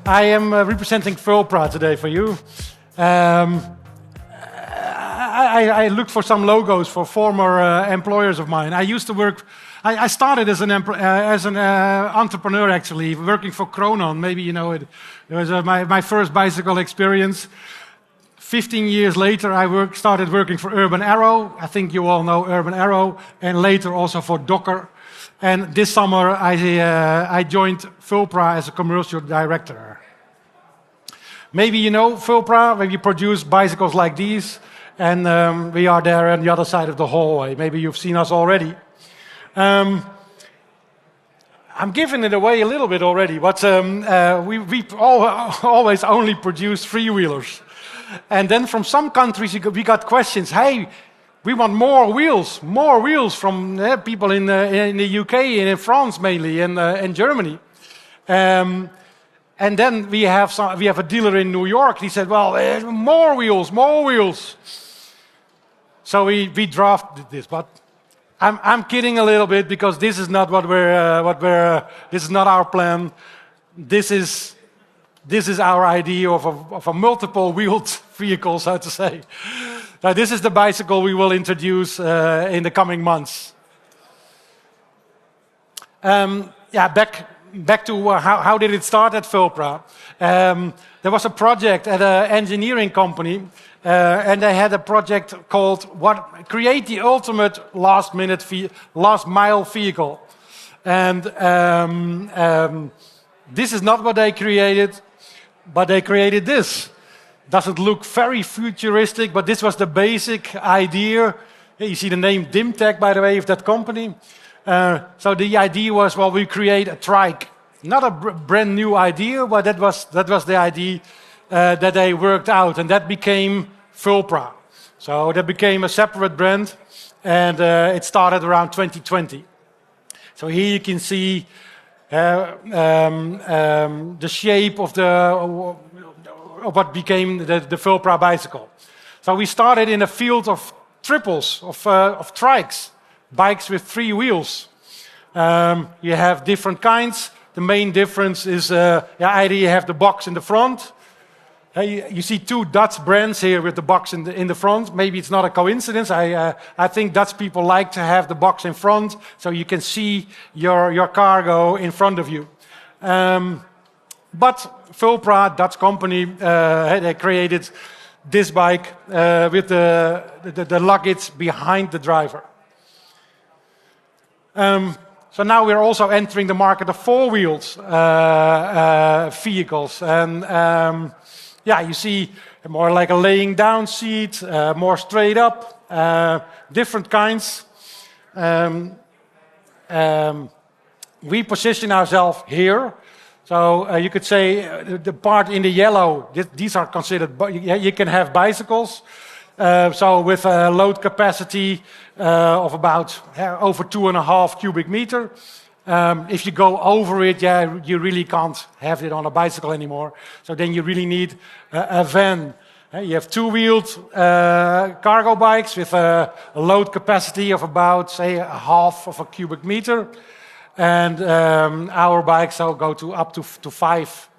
I am representing Fulpra today for you. I looked for some logos for former employers of mine. I used to work. I started as an entrepreneur, actually, working for Kronon. Maybe you know it. It was my first bicycle experience. 15 years later, I started working for Urban Arrow. I think you all know Urban Arrow, and later also for Docker. And this summer, I joined Fulpra as a commercial director. Maybe you know Fulpra, where we produce bicycles like these, and we are there on the other side of the hallway. Maybe you've seen us already. I'm giving it away a little bit already, but we always only produce three-wheelers. And then from some countries we got questions, hey, we want more wheels from people in the UK and in France mainly, and Germany. And then we have a dealer in New York. He said, well, more wheels. So we drafted this, but I'm kidding a little bit because this is not this is not our plan. This is our idea of a multiple-wheeled vehicle, so to say. Now, this is the bicycle we will introduce in the coming months. Back to how did it start at Fulpra? There was a project at an engineering company, and they had a project called Create the Ultimate Last Mile Vehicle. And this is not what they created, but they created this. Doesn't look very futuristic, but this was the basic idea. You see the name Dimtech, by the way, of that company. So the idea was, well, we create a trike. Not a brand new idea, but that was the idea that they worked out, and that became Fulpra. So that became a separate brand, and it started around 2020. So here you can see the shape of what became the Fulpra bicycle. So we started in a field of triples, of trikes, bikes with three wheels. You have different kinds. The main difference is either you have the box in the front. You see two Dutch brands here with the box in the front. Maybe it's not a coincidence. I think Dutch people like to have the box in front so you can see your cargo in front of you. But Fulpra, Dutch company, they created this bike with the luggage behind the driver. So now we're also entering the market of four-wheeled vehicles. And you see more like a laying down seat, more straight up, different kinds. We position ourselves here. So you could say the part in the yellow, these are considered, you can have bicycles. So with a load capacity of about over 2.5 cubic meter. If you go over it, you really can't have it on a bicycle anymore. So then you really need a van. You have two-wheeled cargo bikes with a load capacity of about, say, 1/2 of a cubic meter. And our bikes go up to 5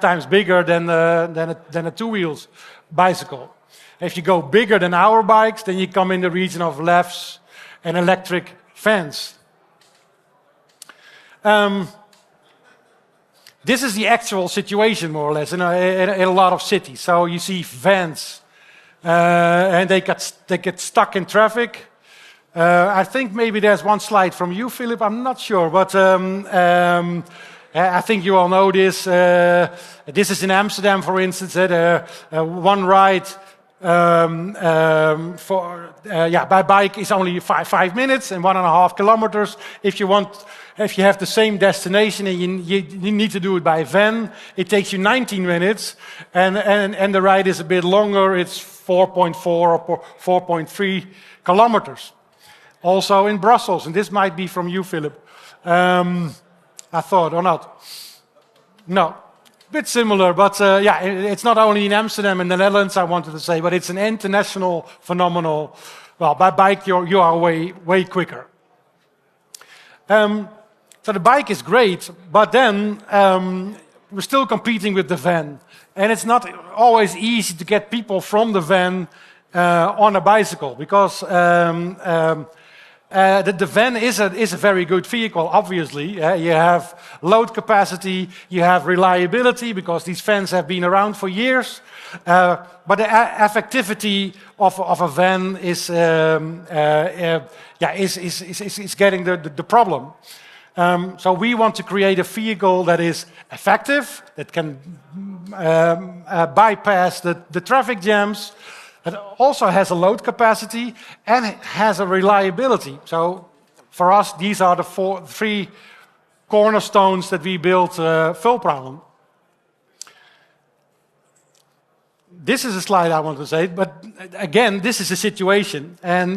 times bigger than a two-wheels bicycle. If you go bigger than our bikes, then you come in the region of lefts and electric vans. This is the actual situation, more or less, in a lot of cities. So you see vans, and they get stuck in traffic. I think maybe there's one slide from you, Philip. I'm not sure, but I think you all know this. This is in Amsterdam, for instance. One ride by bike is only 5 minutes and 1.5 kilometers. If you have the same destination and you need to do it by van, it takes you 19 minutes, and the ride is a bit longer. It's 4.4 or 4.3 kilometers. Also in Brussels, and this might be from you, Philip. I thought, or not? No, a bit similar, but it's not only in Amsterdam and the Netherlands, I wanted to say, but it's an international phenomenon. Well, by bike, you are way quicker. So the bike is great, but then we're still competing with the van. And it's not always easy to get people from the van on a bicycle, because the van is a very good vehicle, obviously. You have load capacity, you have reliability, because these vans have been around for years. But the effectivity of a van is getting the problem. So we want to create a vehicle that is effective, that can bypass the traffic jams, that also has a load capacity and has a reliability. So for us, these are the three cornerstones that we built Fulpra on. This is a slide I want to say, but again, this is a situation, and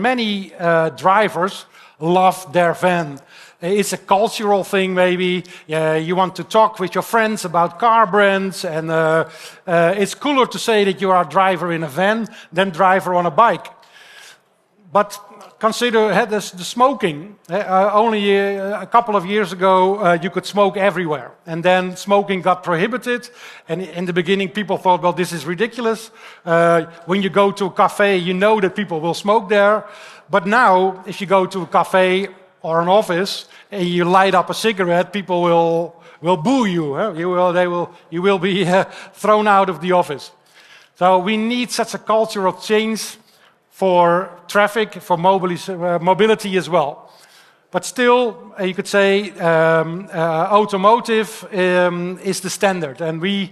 many drivers love their van. It's a cultural thing, maybe. You want to talk with your friends about car brands, and it's cooler to say that you are a driver in a van than driver on a bike. But consider the smoking. Only a couple of years ago, you could smoke everywhere. And then smoking got prohibited. And in the beginning, people thought, well, this is ridiculous. When you go to a cafe, you know that people will smoke there. But now, if you go to a cafe or an office and you light up a cigarette, people will boo you. You will be thrown out of the office. So we need such a cultural change for traffic, for mobility as well. But still, you could say automotive is the standard. And we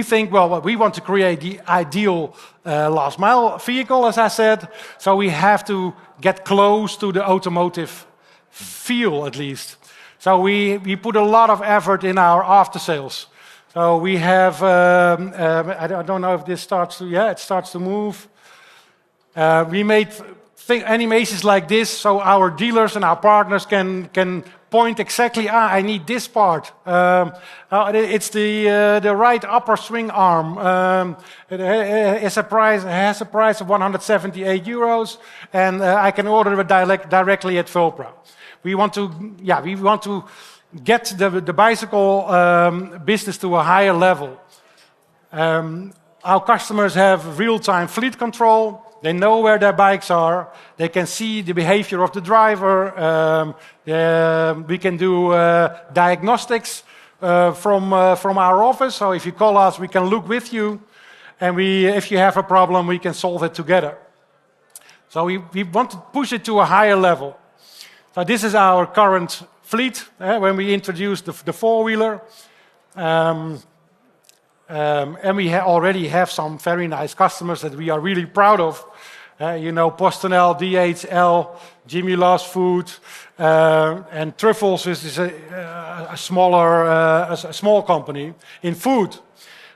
think, well, we want to create the ideal last mile vehicle, as I said. So we have to get close to the automotive feel, at least. So we put a lot of effort in our after sales. So we have, I don't know if this starts to, yeah, it starts to move. We made animations like this, so our dealers and our partners can point exactly, I need this part. It's the right upper swing arm. It has a price of 178 euros, and I can order it directly at Fulpra. We want to get the bicycle business to a higher level. Our customers have real-time fleet control. They know where their bikes are. They can see the behavior of the driver. We can do diagnostics from our office. So if you call us, we can look with you. And if you have a problem, we can solve it together. So we want to push it to a higher level. So this is our current fleet. When we introduced the four-wheeler. And we already have some very nice customers that we are really proud of. PostNL, DHL, Jimmy Loves Food, and Truffles is a small company in food.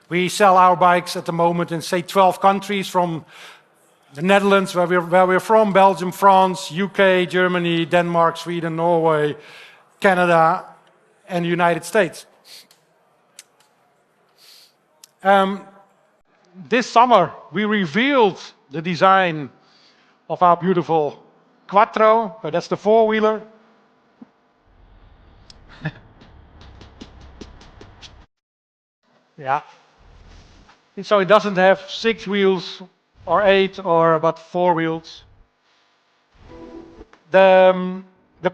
We sell our bikes at the moment in, say, 12 countries, from the Netherlands, where we're from, Belgium, France, UK, Germany, Denmark, Sweden, Norway, Canada, and the United States. This summer, we revealed the design of our beautiful Quattro. So that's the four-wheeler. Yeah. So it doesn't have 6 wheels or 8, but 4 wheels. The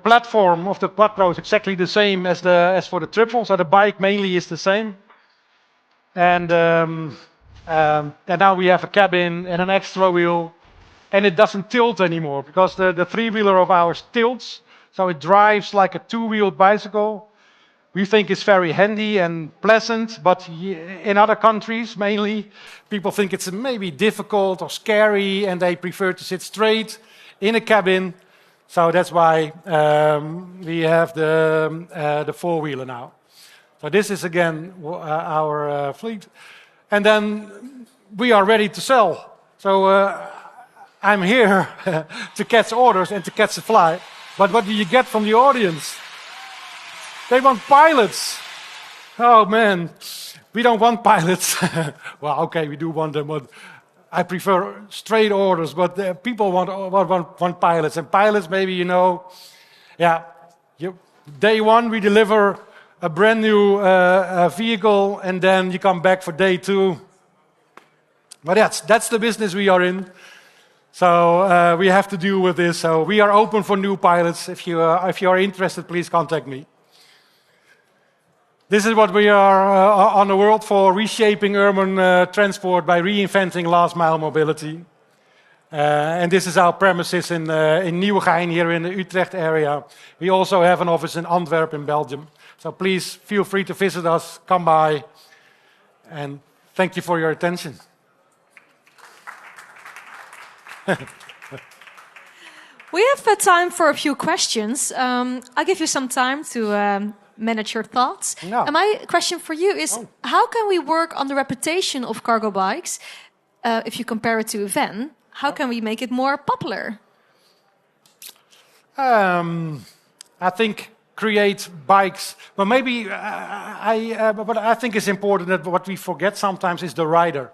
platform of the Quattro is exactly the same as for the triple. So the bike mainly is the same. And now we have a cabin and an extra wheel, and it doesn't tilt anymore, because the three-wheeler of ours tilts, so it drives like a two-wheeled bicycle. We think it's very handy and pleasant, but in other countries, mainly, people think it's maybe difficult or scary, and they prefer to sit straight in a cabin. So that's why we have the four-wheeler now. So this is again our fleet. And then we are ready to sell. So I'm here to catch orders and to catch the fly. But what do you get from the audience? They want pilots. Oh man, we don't want pilots. Well, okay, we do want them, but I prefer straight orders. But people want pilots. And pilots, maybe day one we deliver a brand new vehicle, and then you come back for day two. But that's the business we are in. So we have to deal with this. So we are open for new pilots. If you are interested, please contact me. This is what we are on the world for, reshaping urban transport by reinventing last mile mobility. And this is our premises in Nieuwegein here in the Utrecht area. We also have an office in Antwerp in Belgium. So please feel free to visit us, come by, and thank you for your attention. We have time for a few questions. I'll give you some time to manage your thoughts. No. And my question for you is, how can we work on the reputation of cargo bikes if you compare it to a van? How can we make it more popular? I think create bikes. Well, maybe but I think it's important that what we forget sometimes is the rider.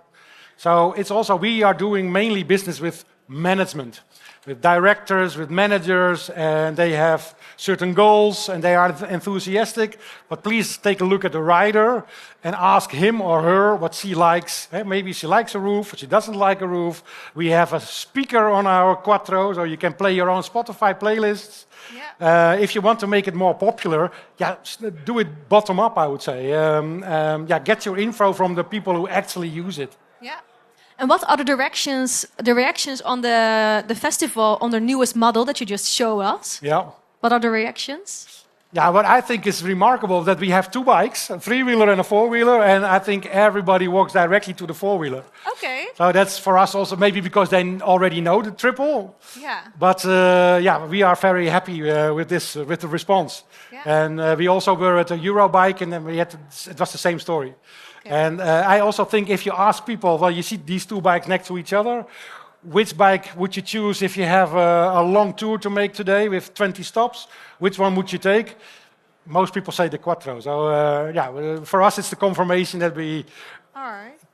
So it's also, we are doing mainly business with management, with directors, with managers, and they have certain goals and they are enthusiastic. But please take a look at the rider and ask him or her what she likes. Maybe she likes a roof, or she doesn't like a roof. We have a speaker on our Quattro, so you can play your own Spotify playlists. Yeah. If you want to make it more popular, do it bottom up, I would say. Get your info from the people who actually use it. Yeah. And what are the reactions on the festival on the newest model that you just show us? Yeah. What are the reactions? Yeah, what I think is remarkable that we have two bikes, a three-wheeler and a four-wheeler, and I think everybody walks directly to the four-wheeler. Okay. So that's for us also maybe because they already know the triple. Yeah. But we are very happy with this, with the response. Yeah. And we also were at a Eurobike, and then it was the same story. Okay. And I also think if you ask people, well, you see these two bikes next to each other, which bike would you choose if you have a long tour to make today with 20 stops? Which one would you take? Most people say the Quattro. So for us it's the confirmation that we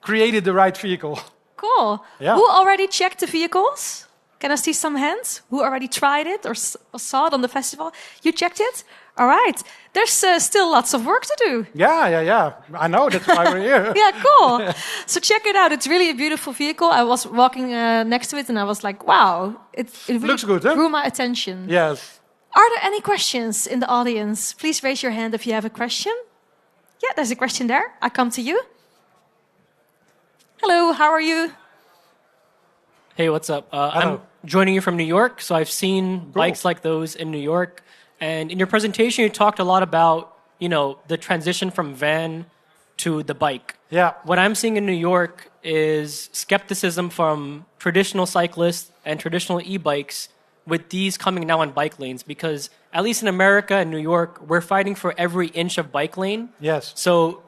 created the right vehicle. Cool. Yeah. Who already checked the vehicles? Can I see some hands? Who already tried it or saw it on the festival? You checked it? All right. There's still lots of work to do. Yeah. I know, that's why we're here. Yeah, cool. So check it out. It's really a beautiful vehicle. I was walking next to it and I was like, wow. It really looks good, huh? drew my attention. Yes. Are there any questions in the audience? Please raise your hand if you have a question. Yeah, there's a question there. I come to you. Hello, how are you? Hey, what's up? I'm joining you from New York, so I've seen bikes like those in New York. And in your presentation, you talked a lot about, the transition from van to the bike. Yeah. What I'm seeing in New York is skepticism from traditional cyclists and traditional e-bikes with these coming now on bike lanes, because at least in America and New York, we're fighting for every inch of bike lane. Yes. So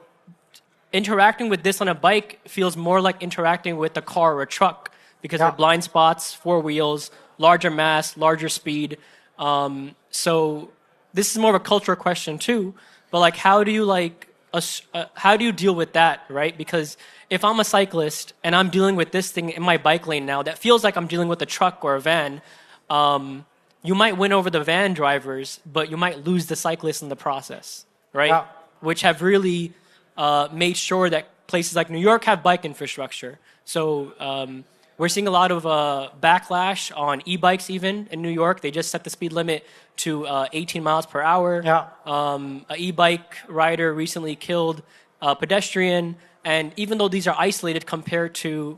interacting with this on a bike feels more like interacting with a car or a truck, because there are blind spots, four wheels, larger mass, larger speed. So this is more of a cultural question too. But how do you deal with that, right? Because if I'm a cyclist and I'm dealing with this thing in my bike lane now, that feels like I'm dealing with a truck or a van. You might win over the van drivers, but you might lose the cyclists in the process, right? Yeah. Which have really made sure that places like New York have bike infrastructure. So we're seeing a lot of backlash on e-bikes even in New York. They just set the speed limit to 18 miles per hour. Yeah. An e-bike rider recently killed a pedestrian. And even though these are isolated compared to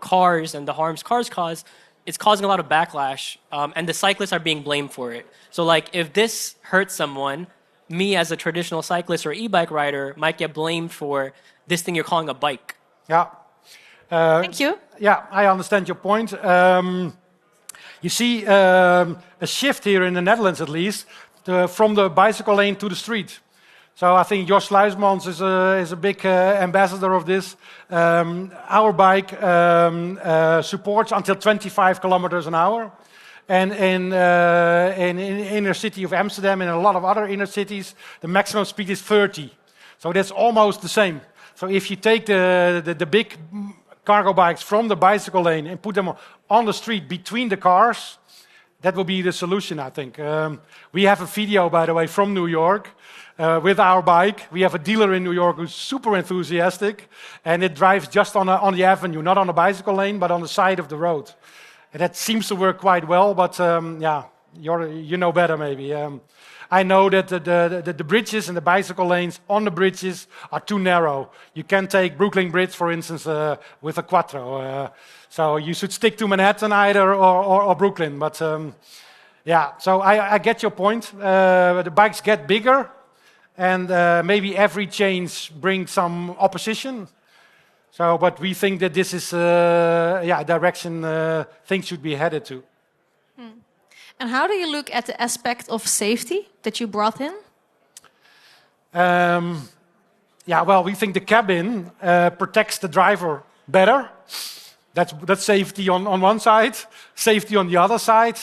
cars and the harms cars cause, it's causing a lot of backlash. And the cyclists are being blamed for it. So if this hurts someone, me as a traditional cyclist or e-bike rider might get blamed for this thing you're calling a bike. Yeah. Thank you. Yeah, I understand your point. You see a shift here in the Netherlands, at least, from the bicycle lane to the street. So I think Jos Luijsmans is a big ambassador of this. Our bike supports until 25 kilometers an hour. And in inner city of Amsterdam and in a lot of other inner cities, the maximum speed is 30. So that's almost the same. So if you take the big cargo bikes from the bicycle lane and put them on the street between the cars, that will be the solution, I think. We have a video, by the way, from New York with our bike. We have a dealer in New York who's super enthusiastic, and it drives just on the avenue, not on a bicycle lane, but on the side of the road. And that seems to work quite well, but yeah, you know better maybe. I know that the bridges and the bicycle lanes on the bridges are too narrow. You can't take Brooklyn Bridge, for instance, with a quattro. So you should stick to Manhattan either or Brooklyn. But yeah, so I get your point. The bikes get bigger, and maybe every change brings some opposition. So, but we think that this is a direction things should be headed to. And how do you look at the aspect of safety that you brought in? Yeah, well, we think the cabin protects the driver better. That's safety on one side, safety on the other side.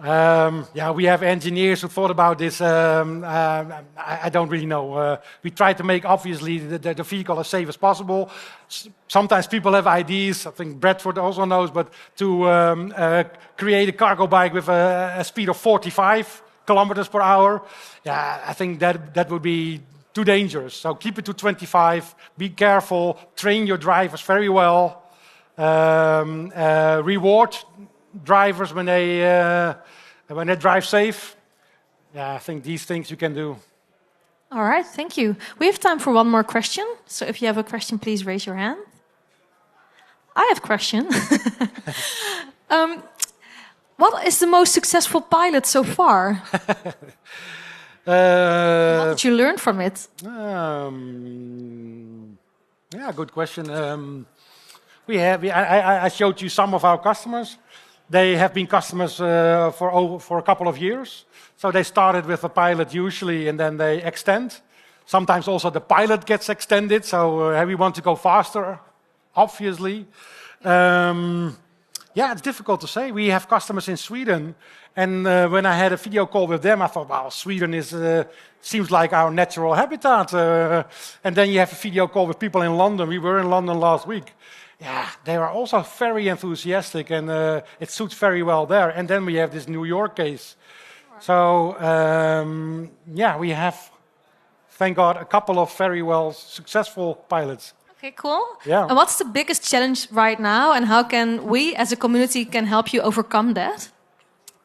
Yeah, we have engineers who thought about this. I don't really know. We try to make, obviously, the vehicle as safe as possible. Sometimes people have ideas, I think Bradford also knows, but to create a cargo bike with a speed of 45 kilometers per hour, yeah, I think that would be too dangerous. So keep it to 25, be careful, train your drivers very well, reward drivers when they drive safe. Yeah, I think these things you can do. All right, thank you. We have time for one more question. So if you have a question, please raise your hand. I have a question. What is the most successful pilot so far? What did you learn from it? Yeah, good question. I showed you some of our customers. They have been customers for a couple of years. So they started with a pilot usually, and then they extend. Sometimes also the pilot gets extended, so we want to go faster, obviously. Yeah, it's difficult to say. We have customers in Sweden, and when I had a video call with them, I thought, wow, Sweden seems like our natural habitat. And then you have a video call with people in London. We were in London last week. Yeah, they are also very enthusiastic, and it suits very well there. And then we have this New York case. So, yeah, we have, thank God, a couple of very well successful pilots. Okay, cool. Yeah. And what's the biggest challenge right now, and how can we as a community can help you overcome that?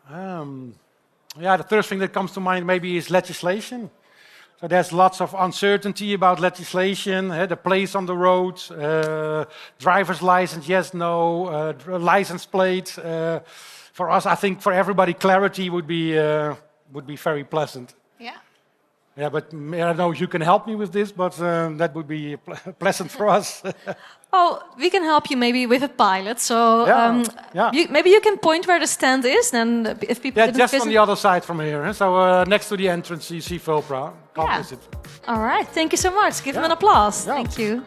Yeah, the first thing that comes to mind maybe is legislation. So there's lots of uncertainty about legislation, the place on the road, driver's license, yes, no, license plate. For us, I think for everybody, clarity would be very pleasant. Yeah. Yeah, but I don't know if you can help me with this, but that would be pleasant for us. Oh, we can help you maybe with a pilot. So yeah. Maybe you can point where the stand is, then if people didn't just visit. On the other side from here. So next to the entrance, you see Fulpra. Come visit. All right, thank you so much. Give them an applause. Yeah. Thank you.